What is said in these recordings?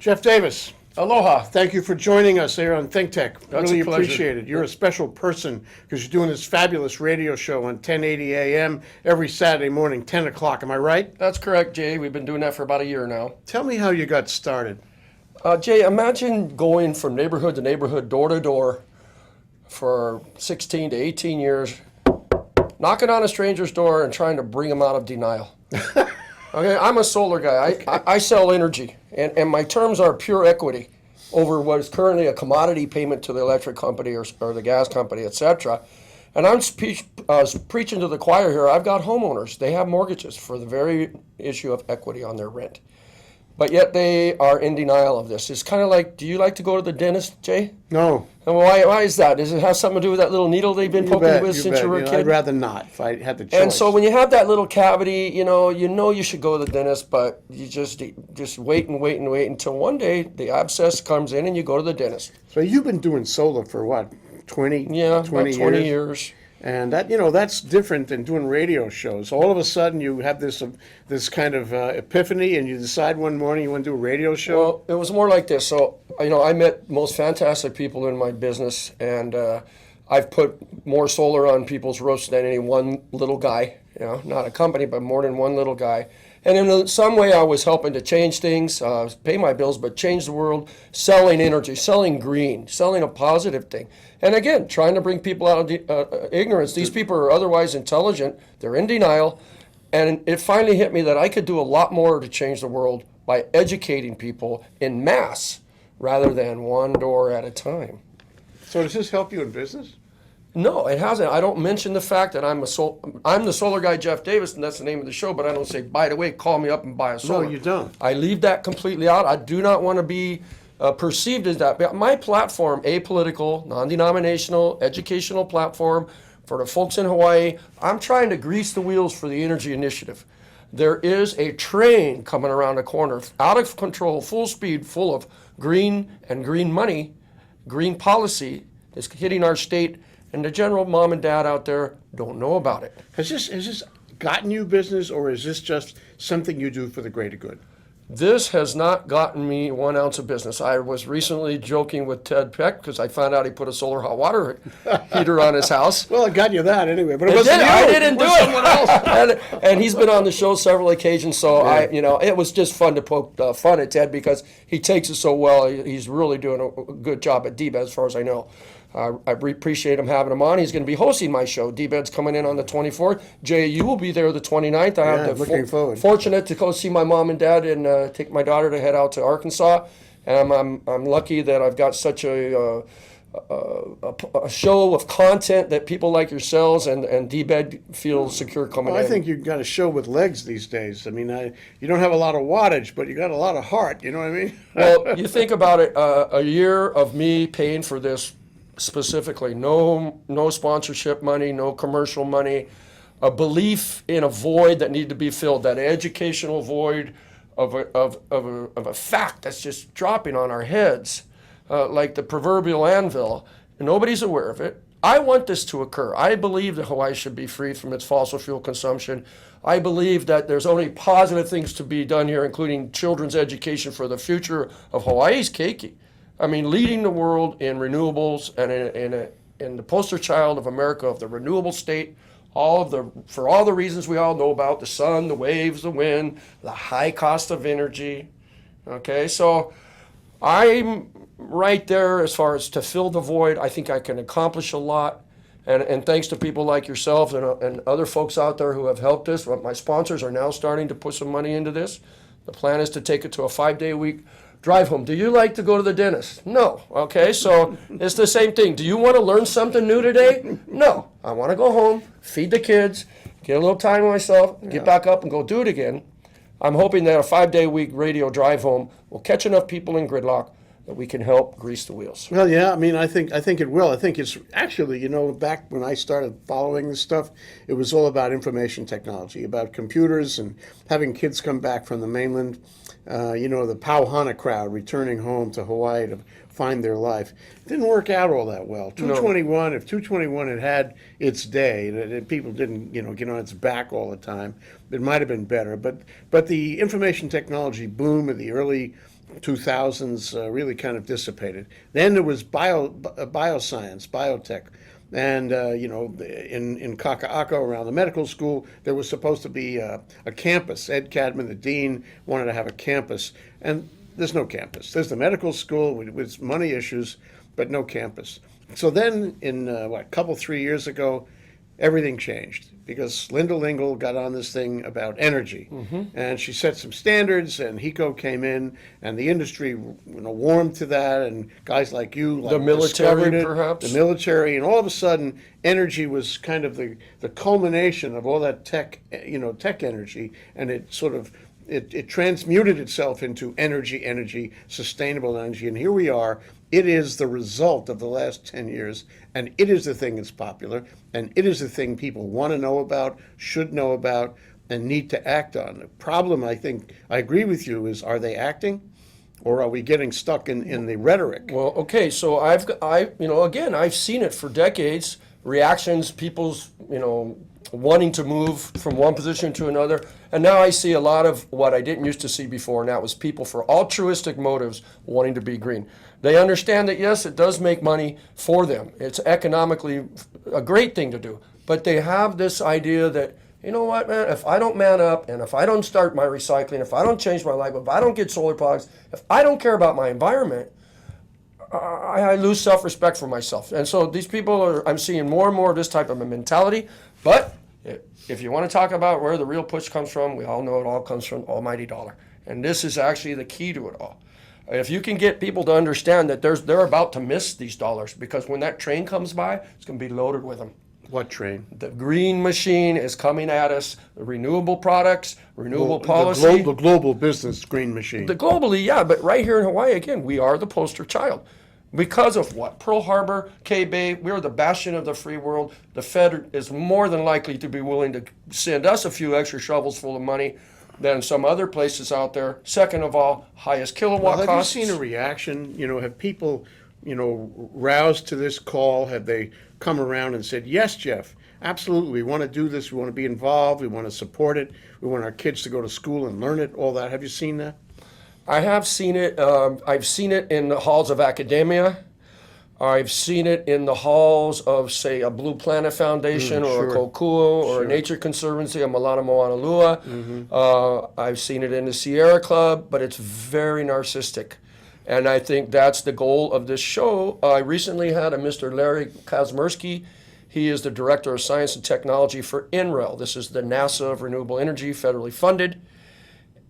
Jeff Davis, Aloha. thank you for joining us here on ThinkTech. That's Really a pleasure. appreciate it. You're a special person because you're doing this fabulous radio show on 1080 AM every Saturday morning, 10 o'clock. Am I right? That's correct, Jay. We've been doing that for about a year now. Tell me how you got started. Jay, imagine going from neighborhood to neighborhood, door to door for 16 to 18 years, knocking on a stranger's door and trying to bring them out of denial. Okay, I'm a solar guy. I sell energy, and my terms are pure equity over what is currently a commodity payment to the electric company or the gas company, etc. And I'm preaching to the choir here. I've got homeowners. They have mortgages for the very issue of equity on their rent. But yet they are in denial of this. It's kind of like, do you like to go to the dentist, Jay? No. And why is that? Does it have something to do with that little needle they've been poking with since you were a kid? I'd rather not if I had the choice. And so when you have that little cavity, you know you should go to the dentist, but you just wait and wait and wait until one day the abscess comes in and you go to the dentist. So you've been doing solar for what, 20 Yeah, 20 about 20 years. And that, that's different than doing radio shows. All of a sudden, you have this kind of epiphany, and you decide one morning you want to do a radio show. Well, it was more like this. So, I met most fantastic people in my business, and I've put more solar on people's roofs than any one little guy. Not a company, but more than one little guy. And in some way, I was helping to change things, pay my bills, but change the world, selling energy, selling green, selling a positive thing. And again, trying to bring people out of ignorance. These people are otherwise intelligent. They're in denial. And it finally hit me that I could do a lot more to change the world by educating people in mass rather than one door at a time. So does this help you in business? No, it hasn't. I don't mention the fact that I'm the solar guy, Jeff Davis, and that's the name of the show, but I don't say, by the way, call me up and buy a solar. No, you don't. I leave that completely out. I do not want to be perceived as that. But my platform, apolitical, non-denominational, educational platform for the folks in Hawaii, I'm trying to grease the wheels for the energy initiative. There is a train coming around the corner, out of control, full speed, full of green and green money, green policy is hitting our state. And the general mom and dad out there don't know about it. Has this gotten you business, or is this just something you do for the greater good? This has not gotten me 1 ounce of business. I was recently joking with Ted Peck because I found out he put a solar hot water heater on his house. Well, it got you that anyway, but it wasn't you. I didn't do it. Someone else. and he's been on the show several occasions, so yeah. It was just fun to poke fun at Ted because he takes it so well. He's really doing a good job at DBED as far as I know. I appreciate him having him on. He's going to be hosting my show. DBED's coming in on the 24th. Jay, you will be there the 29th. I have the fortunate to go see my mom and dad and take my daughter to head out to Arkansas. And I'm lucky that I've got such a show of content that people like yourselves and DBED feel secure coming in. I think you've got a show with legs these days. I mean, you don't have a lot of wattage, but you got a lot of heart. You know what I mean? Well, you think about it, a year of me paying for this specifically, no sponsorship money, no commercial money, a belief in a void that needed to be filled, that educational void of a fact that's just dropping on our heads like the proverbial anvil, and nobody's aware of it. I want this to occur. I believe that Hawaii should be free from its fossil fuel consumption. I believe that there's only positive things to be done here, including children's education for the future of Hawaii's keiki. I mean, leading the world in renewables and in the poster child of America of the renewable state, for all the reasons we all know about, the sun, the waves, the wind, the high cost of energy. Okay, so I'm right there as far as to fill the void. I think I can accomplish a lot. And thanks to people like yourself and other folks out there who have helped us. My sponsors are now starting to put some money into this. The plan is to take it to a 5-day-a-week drive home. Do you like to go to the dentist? No. Okay, so it's the same thing. Do you want to learn something new today? No. I want to go home, feed the kids, get a little time with myself, get back up and go do it again. I'm hoping that a 5-day-a-week radio drive home will catch enough people in gridlock that we can help grease the wheels. Well, yeah, I mean, I think it will. I think it's actually, back when I started following this stuff, it was all about information technology, about computers and having kids come back from the mainland, the Pauhana crowd returning home to Hawaii to find their life. It didn't work out all that well. 221, if 221 had its day, that people didn't, get on its back all the time, it might have been better. But the information technology boom of the early 2000s really kind of dissipated. Then there was bioscience, biotech. And, in Kaka'ako around the medical school, there was supposed to be a campus. Ed Cadman, the dean, wanted to have a campus. And there's no campus. There's the medical school with money issues, but no campus. So then in, a couple, 3 years ago, everything changed because Linda Lingle got on this thing about energy, and she set some standards, and HECO came in, and the industry, warmed to that, and guys like you, The military, discovered it, perhaps? the military, and all of a sudden, energy was kind of the culmination of all that tech energy, and it sort of it transmuted itself into energy, sustainable energy, and here we are. It is the result of the last 10 years, and it is the thing that's popular, and it is the thing people want to know about, should know about, and need to act on. The problem, I think, I agree with you, is are they acting, or are we getting stuck in the rhetoric? Well, okay, so again, I've seen it for decades. Reactions, people's, wanting to move from one position to another. And now I see a lot of what I didn't used to see before, and that was people for altruistic motives wanting to be green. They understand that, yes, it does make money for them. It's economically a great thing to do. But they have this idea that, you know what, man, if I don't man up, and if I don't start my recycling, if I don't change my life, if I don't get solar products, if I don't care about my environment, I lose self-respect for myself. And so these people I'm seeing more and more of this type of a mentality. But if you want to talk about where the real push comes from, we all know it all comes from almighty dollar. And this is actually the key to it all. If you can get people to understand that they're about to miss these dollars, because when that train comes by, it's going to be loaded with them. What train? The green machine is coming at us. The renewable products, renewable policy. The global business green machine. Globally, yeah, but right here in Hawaii, again, we are the poster child. Because of what? Pearl Harbor, K-Bay, we're the bastion of the free world. The Fed is more than likely to be willing to send us a few extra shovels full of money than some other places out there. Second of all, highest kilowatt costs. Have you seen a reaction? Have people, roused to this call? Have they come around and said, yes, Jeff, absolutely, we want to do this. We want to be involved. We want to support it. We want our kids to go to school and learn it, all that. Have you seen that? I have seen it. I've seen it in the halls of academia. I've seen it in the halls of, say, a Blue Planet Foundation or a Kokua or a Nature Conservancy, a Malana Moana Lua. I've seen it in the Sierra Club, but it's very narcissistic. And I think that's the goal of this show. I recently had a Mr. Larry Kazmersky. He is the Director of Science and Technology for NREL. This is the NASA of renewable energy, federally funded.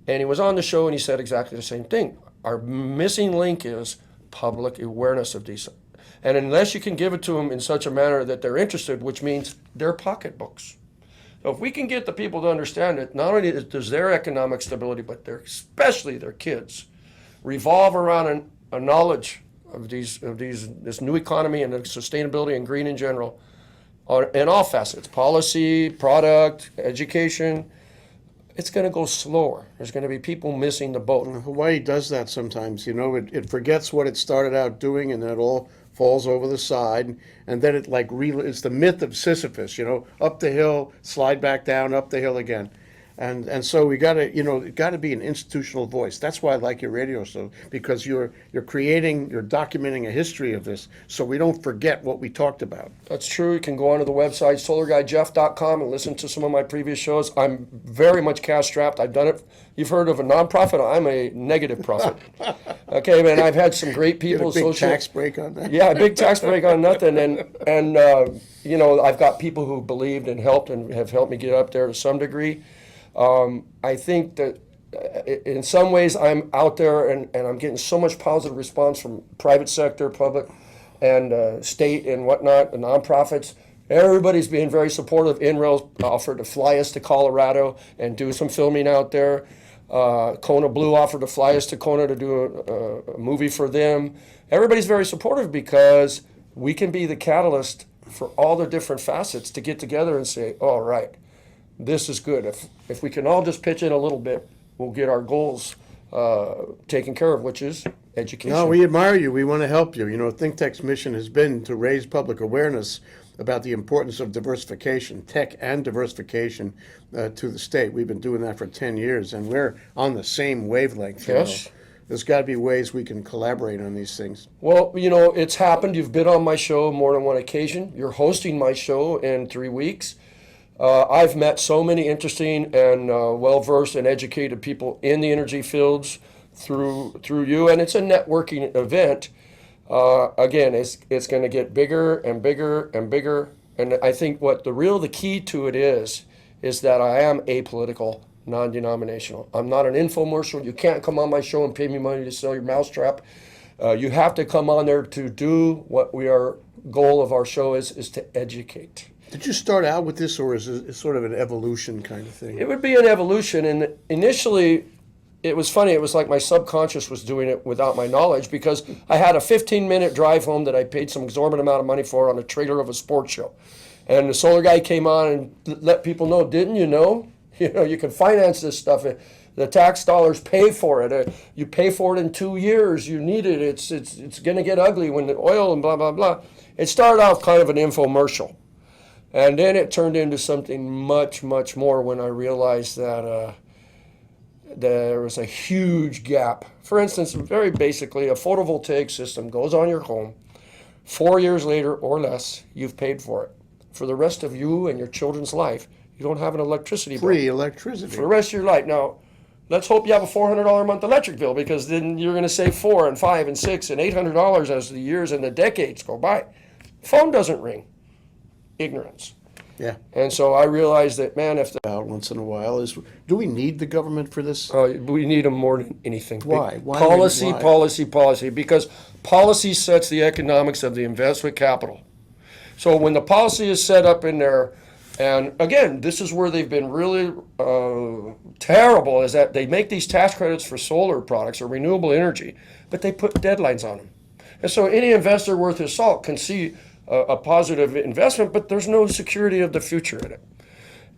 And he was on the show and he said exactly the same thing. Our missing link is public awareness of these. And unless you can give it to them in such a manner that they're interested, which means their pocketbooks. So if we can get the people to understand that not only does their economic stability, but especially their kids, revolve around a knowledge of this new economy and sustainability and green in general, in all facets, policy, product, education, it's going to go slower. There's going to be people missing the boat. Hawaii does that sometimes. It forgets what it started out doing, and then it all falls over the side, and then it's the myth of Sisyphus. Up the hill, slide back down, up the hill again. And so we got to, it got to be an institutional voice. That's why I like your radio show, because you're documenting a history of this, so we don't forget what we talked about. That's true. You can go onto the website, solarguyjeff.com, and listen to some of my previous shows. I'm very much cash-strapped. I've done it. You've heard of a nonprofit. I'm a negative profit. Okay, man, I've had some great people. You had a big tax break on that? Yeah, a big tax break on nothing. And I've got people who believed and helped and have helped me get up there to some degree. I think that in some ways I'm out there and I'm getting so much positive response from private sector, public, and state and whatnot, the nonprofits. Everybody's being very supportive. NREL's offered to fly us to Colorado and do some filming out there. Kona Blue offered to fly us to Kona to do a movie for them. Everybody's very supportive because we can be the catalyst for all the different facets to get together and say, all right, this is good. If we can all just pitch in a little bit, we'll get our goals taken care of, which is education. No, we admire you. We want to help you. ThinkTech's mission has been to raise public awareness about the importance of diversification, tech and diversification to the state. We've been doing that for 10 years, and we're on the same wavelength. Yes. there's got to be ways we can collaborate on these things. Well, it's happened. You've been on my show more than one occasion. You're hosting my show in 3 weeks. I've met so many interesting and well-versed and educated people in the energy fields through you, and it's a networking event. Again, it's going to get bigger and bigger and bigger, and I think the key to it is that I am apolitical, non-denominational. I'm not an infomercial. You can't come on my show and pay me money to sell your mousetrap. You have to come on there to do what goal of our show is to educate. Did you start out with this, or is it sort of an evolution kind of thing? It would be an evolution, and initially it was funny. It was like my subconscious was doing it without my knowledge, because I had a 15-minute drive home that I paid some exorbitant amount of money for on a trailer of a sports show. And the solar guy came on and let people know, didn't you know? You can finance this stuff. The tax dollars pay for it. You pay for it in 2 years. You need it. It's going to get ugly when the oil and blah, blah, blah. It started off kind of an infomercial. And then it turned into something much, much more when I realized that there was a huge gap. For instance, very basically, a photovoltaic system goes on your home. 4 years later or less, you've paid for it. For the rest of you and your children's life, you don't have an electricity bill. Free electricity. For the rest of your life. Now, let's hope you have a $400 a month electric bill, because then you're going to save $400 and $500 and $600 and $800 as the years and the decades go by. Phone doesn't ring. Ignorance. Yeah. And so I realized that, man, Out once in a while do we need the government for this? we need them more than anything. Why? Policy, Why? policy, because policy sets the economics of the investment capital. So when the policy is set up in there, and again, this is where they've been really terrible, is that they make these tax credits for solar products or renewable energy, but they put deadlines on them. And so any investor worth his salt can see a positive investment, but there's no security of the future in it.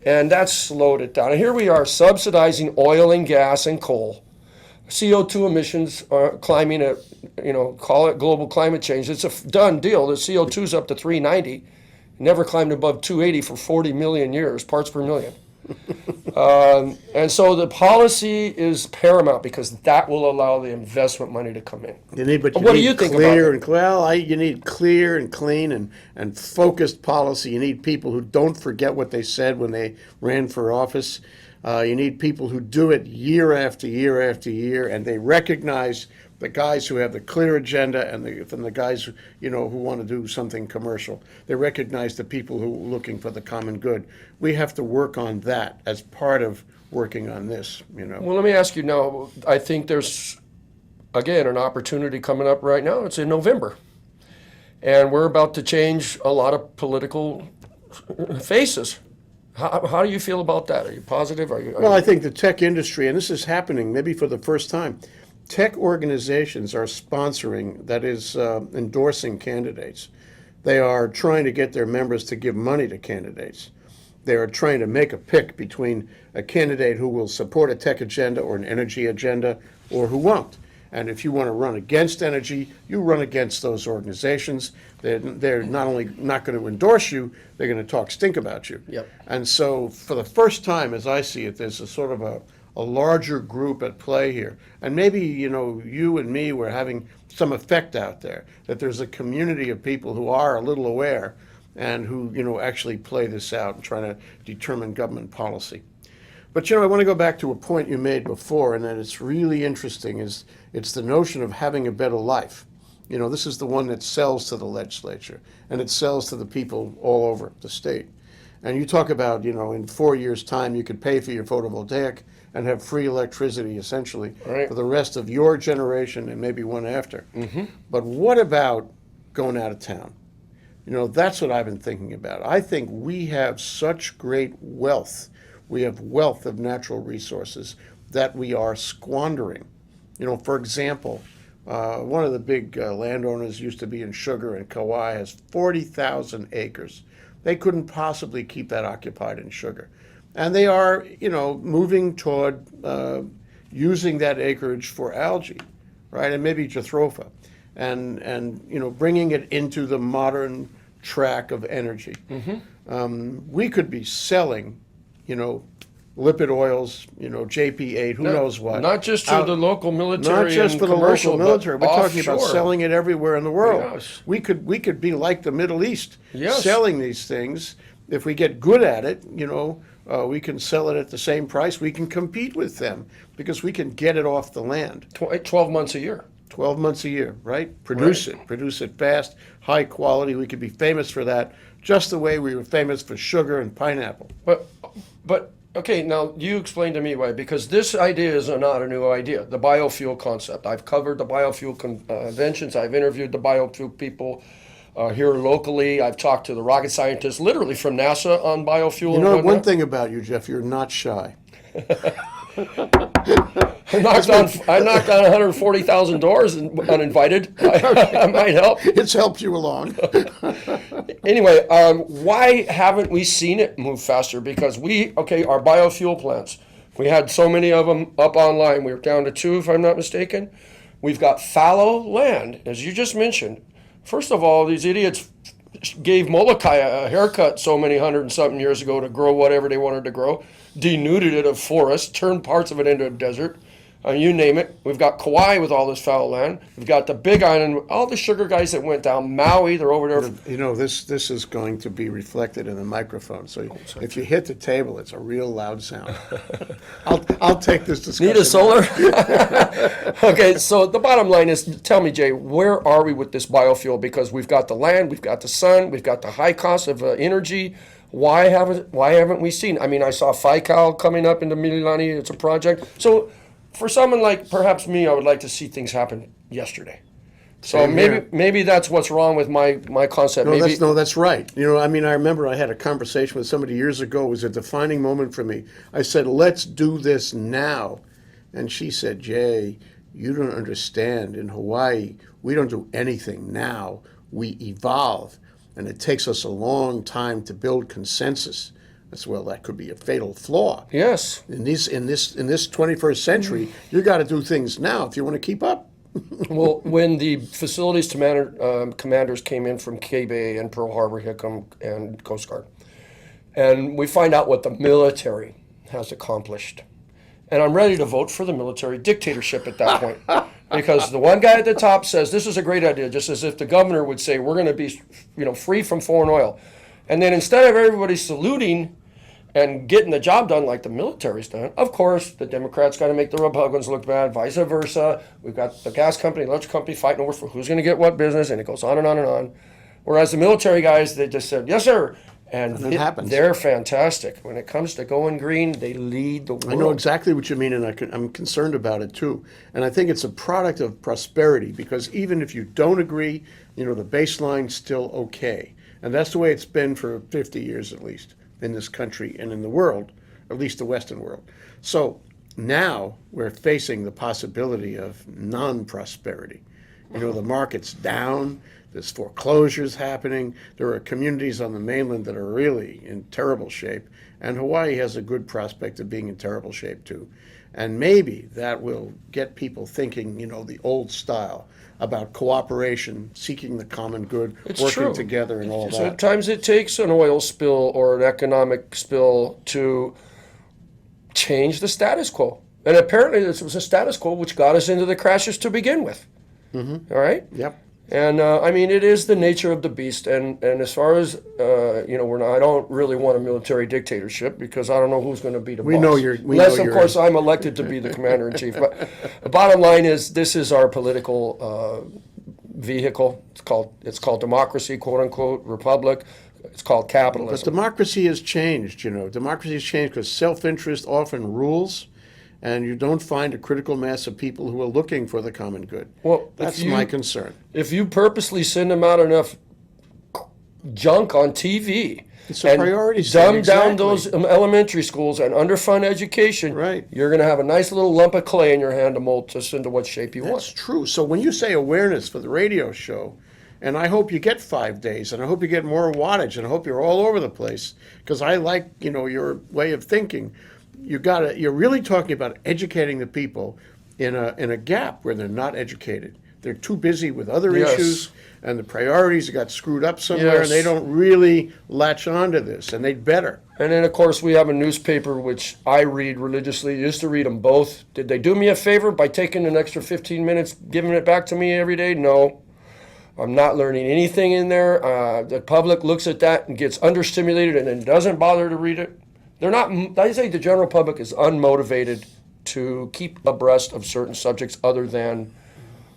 And that's slowed it down. And here we are subsidizing oil and gas and coal. CO2 emissions are climbing at, call it global climate change. It's a done deal. The CO2 is up to 390. Never climbed above 280 for 40 million years, parts per million. And so the policy is paramount, because that will allow the investment money to come in. What do you think about it? You need clear and clean and focused policy. You need people who don't forget what they said when they ran for office. You need people who do it year after year after year, and they recognize the guys who have the clear agenda and the guys who want to do something commercial. They recognize the people who are looking for the common good. We have to work on that as part of working on this. Well, let me ask you now. I think there's, again, an opportunity coming up right now. It's in November, and we're about to change a lot of political faces. How do you feel about that? Are you positive? Well, I think the tech industry, and this is happening maybe for the first time, tech organizations are sponsoring, that is, endorsing candidates. They are trying to get their members to give money to candidates. They are trying to make a pick between a candidate who will support a tech agenda or an energy agenda, or who won't. And if you want to run against energy, you run against those organizations. They're not only not going to endorse you, they're going to talk stink about you. Yep. And so for the first time, as I see it, there's a sort of a larger group at play here. And maybe, you and me were having some effect out there, that there's a community of people who are a little aware and who, actually play this out and try to determine government policy. But, I want to go back to a point you made before, and that it's really interesting, is it's the notion of having a better life. This is the one that sells to the legislature, and it sells to the people all over the state. And you talk about, in 4 years' time, you could pay for your photovoltaic and have free electricity, essentially, right, for the rest of your generation and maybe one after. Mm-hmm. But what about going out of town? That's what I've been thinking about. I think we have such great wealth. We have wealth of natural resources that we are squandering. For example, one of the big landowners used to be in sugar in Kauai, has 40,000 acres. They couldn't possibly keep that occupied in sugar. And they are, moving toward using that acreage for algae, right, and maybe jatropha, and bringing it into the modern track of energy. Mm-hmm. We could be selling, lipid oils, JP8, who knows what. Not just to the local military, Not just and for the commercial, local military. but We're talking about offshore. selling it everywhere in the world. Yes. We could be like the Middle East, Yes. selling these things. If we get good at it, we can sell it at the same price. We can compete with them because we can get it off the land. 12 months a year. 12 months a year, right? Produce it fast, high quality. We could be famous for that, just the way we were famous for sugar and pineapple. But okay, now you explain to me why, because this idea is not a new idea, the biofuel concept. I've covered the biofuel conventions. I've interviewed the biofuel people here locally. I've talked to the rocket scientists, literally from NASA, on biofuel. One thing about you, Jeff, you're not shy. I knocked on 140,000 doors uninvited. I might help. It's helped you along. Anyway, why haven't we seen it move faster? Because our biofuel plants, we had so many of them up online. We were down to 2, if I'm not mistaken. We've got fallow land, as you just mentioned. First of all, these idiots gave Molokai a haircut so many 100-and-something years ago to grow whatever they wanted to grow, denuded it of forest, turned parts of it into a desert. You name it. We've got Kauai with all this fallow land. We've got the Big Island, all the sugar guys that went down. Maui, they're over there. This is going to be reflected in the microphone. So if you hit the table, it's a real loud sound. I'll take this discussion. Need a solar? Okay, so the bottom line is, tell me, Jay, where are we with this biofuel? Because we've got the land, we've got the sun, we've got the high cost of energy. Why haven't we seen? I mean, I saw FICAL coming up into Mililani. It's a project. So for someone like perhaps me, I would like to see things happen yesterday. So Same here. maybe that's what's wrong with my concept. That's right. I remember I had a conversation with somebody years ago. It was a defining moment for me. I said, let's do this now. And she said, Jay, you don't understand. In Hawaii, we don't do anything now. We evolve. And it takes us a long time to build consensus. That could be a fatal flaw. Yes. In this 21st century, you got to do things now if you want to keep up. Well, when the facilities commanders came in from K-Bay and Pearl Harbor, Hickam, and Coast Guard, and we find out what the military has accomplished. And I'm ready to vote for the military dictatorship at that point. Because the one guy at the top says, this is a great idea, just as if the governor would say, we're going to be free from foreign oil. And then instead of everybody saluting and getting the job done like the military's done, of course, the Democrats got to make the Republicans look bad, vice versa. We've got the gas company, electric company fighting over for who's going to get what business, and it goes on and on and on. Whereas the military guys, they just said, yes, sir. And it happens. They're fantastic. When it comes to going green, they lead the world. I know exactly what you mean, and I'm concerned about it too. And I think it's a product of prosperity, because even if you don't agree, the baseline's still okay. And that's the way it's been for 50 years at least in this country and in the world, at least the Western world. So now we're facing the possibility of non-prosperity. The market's down. There's foreclosures happening. There are communities on the mainland that are really in terrible shape. And Hawaii has a good prospect of being in terrible shape too. And maybe that will get people thinking, the old style about cooperation, seeking the common good, working together and all that. Sometimes it takes an oil spill or an economic spill to change the status quo. And apparently this was a status quo which got us into the crashes to begin with. Mm-hmm. All right? Yep. And it is the nature of the beast. And as far as I don't really want a military dictatorship, because I don't know who's going to be the boss. Unless, of course, I'm elected to be the commander in chief. But the bottom line is, this is our political vehicle. It's called democracy, quote unquote, republic. It's called capitalism. But democracy has changed. Democracy has changed because self-interest often rules. And you don't find a critical mass of people who are looking for the common good. Well, that's my concern. If you purposely send them out enough junk on TV it's a priority dumb down those elementary schools and underfund education, right, you're going to have a nice little lump of clay in your hand to mold us into what shape you want. That's true. So when you say awareness for the radio show, and I hope you get 5 days, and I hope you get more wattage, and I hope you're all over the place, because I like your way of thinking. You're really talking about educating the people in a gap where they're not educated. they're too busy with other Yes. issues, and the priorities got screwed up somewhere, Yes. and they don't really latch onto this, and they'd better. And then, of course, we have a newspaper which I read religiously. Used to read them both. Did they do me a favor by taking an extra 15 minutes, giving it back to me every day? No. I'm not learning anything in there. The public looks at that and gets understimulated and then doesn't bother to read it. They're not, I say the general public is unmotivated to keep abreast of certain subjects other than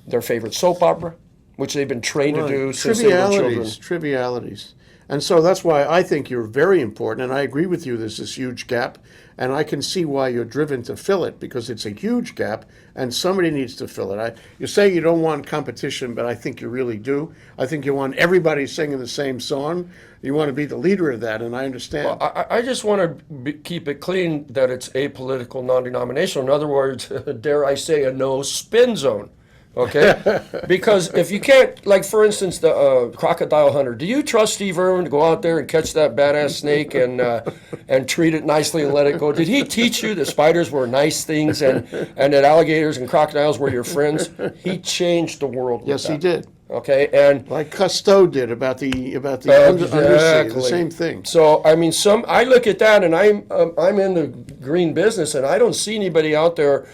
their favorite soap opera, which they've been trained to do since they were children. Trivialities. And so that's why I think you're very important, and I agree with you, there's this huge gap, and I can see why you're driven to fill it, because it's a huge gap, and somebody needs to fill it. You say you don't want competition, but I think you really do. I think you want everybody singing the same song. You want to be the leader of that, and I understand. I just want to keep it clean that it's apolitical, non-denominational. In other words, dare I say, a no spin zone. Okay? Because if you can't, like for instance, the crocodile hunter, do you trust Steve Irwin to go out there and catch that badass snake and treat it nicely and let it go? Did he teach you that spiders were nice things and that alligators and crocodiles were your friends? He changed the world with Yes, that. he did. Okay, and Like Cousteau did about the undersea, the same thing. So I mean, I look at that, and I'm in the green business, and I don't see anybody out there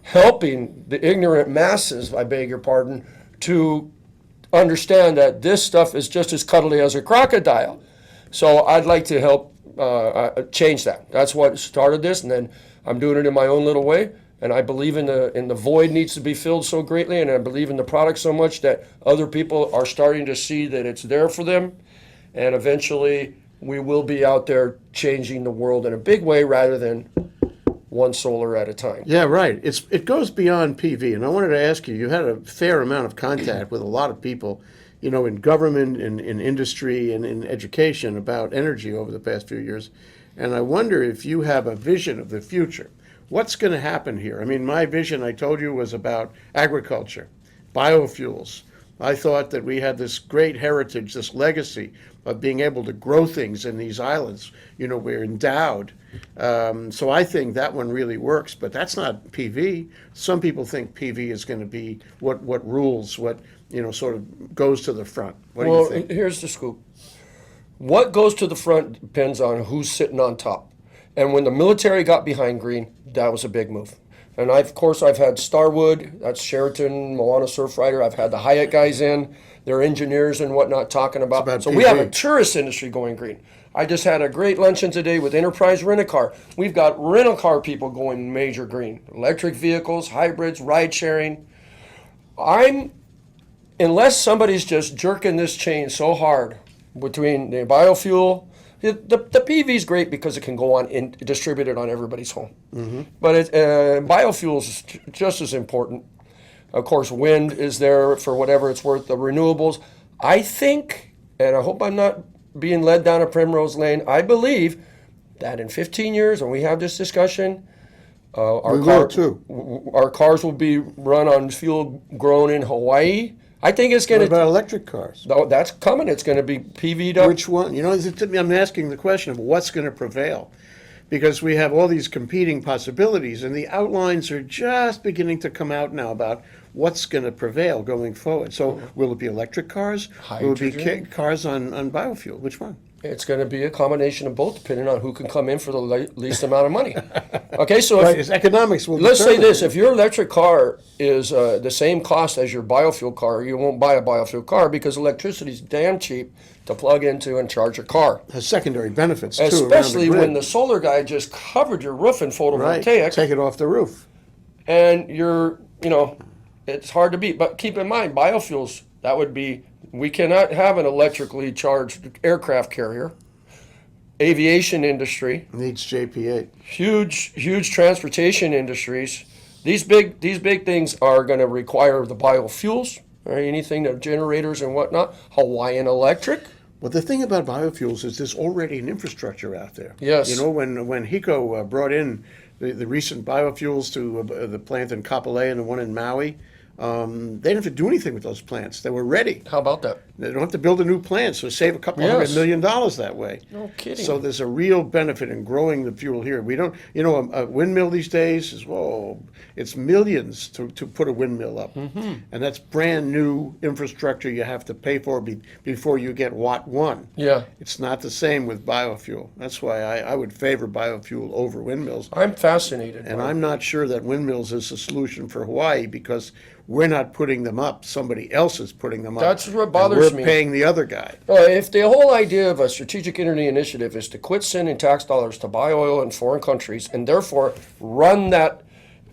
helping the ignorant masses, I beg your pardon, to understand that this stuff is just as cuddly as a crocodile. So I'd like to help change that. That's what started this, and then I'm doing it in my own little way. And I believe in the void needs to be filled so greatly, and I believe in the product so much that other people are starting to see that it's there for them, and eventually we will be out there changing the world in a big way rather than one solar at a time. Yeah, right. It goes beyond PV, and I wanted to ask you. You had a fair amount of contact with a lot of people, in government, in industry, and in education about energy over the past few years, and I wonder if you have a vision of the future. What's going to happen here? I mean, my vision, I told you, was about agriculture, biofuels. I thought that we had this great heritage, this legacy of being able to grow things in these islands. We're endowed. So I think that one really works, but that's not PV. Some people think PV is going to be what rules, what, sort of goes to the front. What do you think? Here's the scoop. What goes to the front depends on who's sitting on top. And when the military got behind green, that was a big move. And of course, I've had Starwood, that's Sheraton, Moana Surfrider. I've had the Hyatt guys in, their engineers and whatnot talking about. So we have a tourist industry going green. I just had a great luncheon today with Enterprise Rent-A-Car. We've got rental car people going major green. Electric vehicles, hybrids, ride sharing. Unless somebody's just jerking this chain so hard between the biofuel, the PV is great because it can go on and distributed on everybody's home. Mm-hmm. But biofuels is just as important. Of course, wind is there for whatever it's worth. The renewables, I think, and I hope I'm not being led down a primrose lane, I believe that in 15 years, when we have this discussion, our cars will be run on fuel grown in Hawaii. I think it's going to. What about electric cars? No, that's coming. It's going to be PV'd up. Which one? I'm asking the question of what's going to prevail, because we have all these competing possibilities, and the outlines are just beginning to come out now about what's going to prevail going forward. So, will it be electric cars? Will it be cars on biofuel? Which one? It's going to be a combination of both, depending on who can come in for the least amount of money. Okay, so it's economics will. Let's say this: if your electric car is the same cost as your biofuel car, you won't buy a biofuel car because electricity is damn cheap to plug into and charge your car. Has secondary benefits too, especially when the solar guy just covered your roof in photovoltaic. Right. Take it off the roof, and it's hard to beat. But keep in mind, biofuels. That would be. We cannot have an electrically charged aircraft carrier. Aviation industry needs JP8. Huge transportation industries. These big things are going to require the biofuels, or anything, the generators and whatnot. Hawaiian Electric. Well, the thing about biofuels is there's already an infrastructure out there. Yes. When HECO brought in the recent biofuels to the plant in Kapolei and the one in Maui. They didn't have to do anything with those plants. They were ready. How about that? They don't have to build a new plant, so save a couple Yes. $100 million that way. No kidding. So there's a real benefit in growing the fuel here. We don't, a windmill these days is, whoa, it's millions to put a windmill up. Mm-hmm. And that's brand new infrastructure you have to pay for before you get Watt 1. Yeah. It's not the same with biofuel. That's why I would favor biofuel over windmills. I'm fascinated. And by it. I'm not sure that windmills is a solution for Hawaii because we're not putting them up. Somebody else is putting them up. That's what and bothers we're me. paying the other guy. If the whole idea of a strategic energy initiative is to quit sending tax dollars to buy oil in foreign countries and therefore run that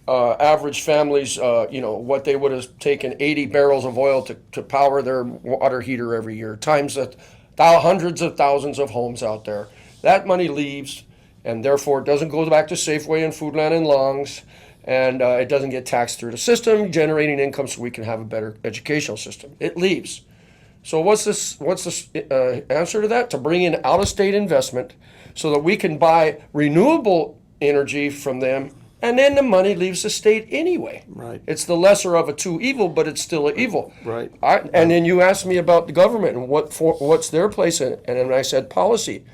average family's, what they would have taken 80 barrels of oil to power their water heater every year, times hundreds of thousands of homes out there. That money leaves, and therefore it doesn't go back to Safeway and Foodland and Longs, and it doesn't get taxed through the system, generating income so we can have a better educational system. It leaves. So what's the answer to that? To bring in out-of-state investment so that we can buy renewable energy from them, and then the money leaves the state anyway. Right. It's the lesser of a two evil, but it's still an evil. Right. And then you asked me about the government and what's their place in it, and then I said policy,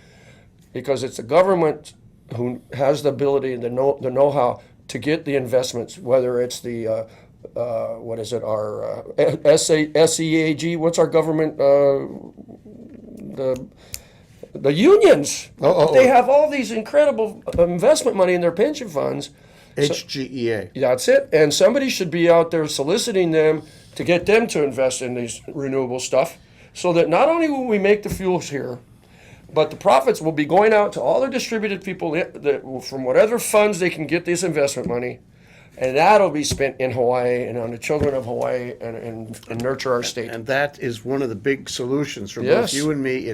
because it's the government who has the ability and the know-how to get the investments, whether it's the SEAG, what's our government, the unions. They have all these incredible investment money in their pension funds. HGEA. That's it. And somebody should be out there soliciting them to get them to invest in these renewable stuff so that not only will we make the fuels here, but the profits will be going out to all the distributed people from whatever funds they can get this investment money, and that'll be spent in Hawaii and on the children of Hawaii and nurture our state. And that is one of the big solutions for Yes. both you and me.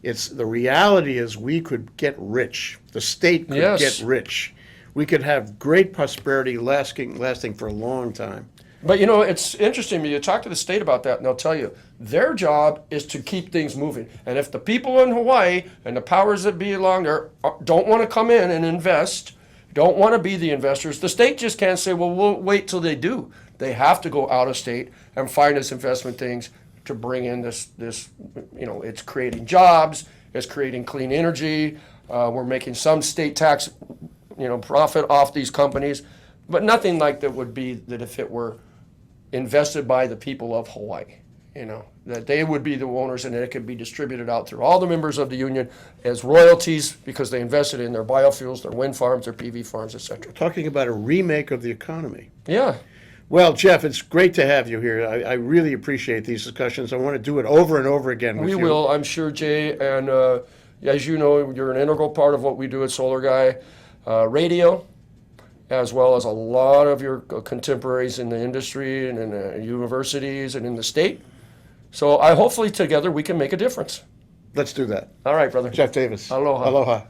It's the reality is we could get rich. The state could Yes. get rich. We could have great prosperity lasting for a long time. But it's interesting. You talk to the state about that, and they'll tell you their job is to keep things moving. And if the people in Hawaii and the powers that be along there don't want to come in and invest, don't want to be the investors, the state just can't say, well, we'll wait till they do. They have to go out of state and find us investment things to bring in this. It's creating jobs, it's creating clean energy. We're making some state tax, profit off these companies, but nothing like that would be that if it were invested by the people of Hawaii, that they would be the owners and it could be distributed out through all the members of the union as royalties because they invested in their biofuels, their wind farms, their PV farms, etc. Talking about a remake of the economy. Yeah. Well, Jeff, it's great to have you here. I really appreciate these discussions. I want to do it over and over again with We you. will, I'm sure, Jay. And as you know, you're an integral part of what we do at Solar Guy Radio, as well as a lot of your contemporaries in the industry and in the universities and in the state. So hopefully together we can make a difference. Let's do that. All right, brother. Jeff Davis. Aloha. Aloha.